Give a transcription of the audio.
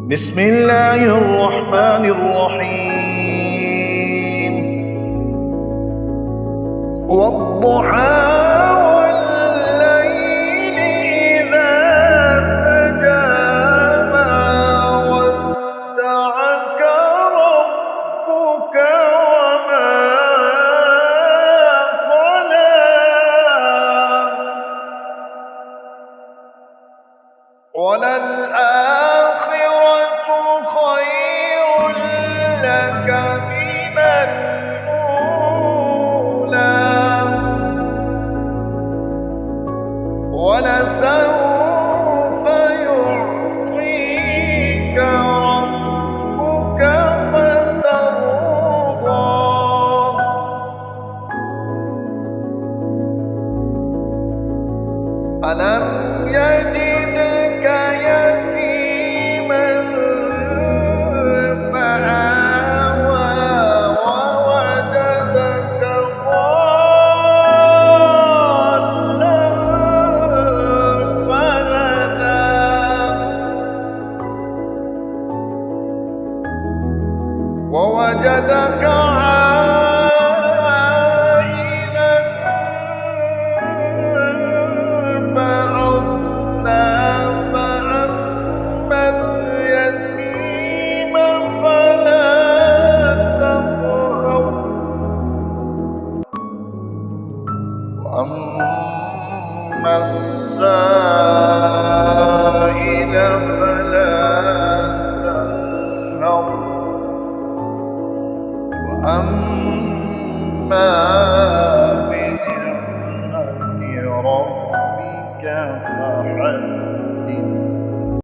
بسم الله الرحمن الرحيم. والضحى والليل إذا سجى ما ودعك ربك وما قلى وللآخرة خير لك من الأولى ولسوف يعطيك ربك فترضى ألم يجدك يتيما فآوى ووجدك ضالا فهدى ووجدك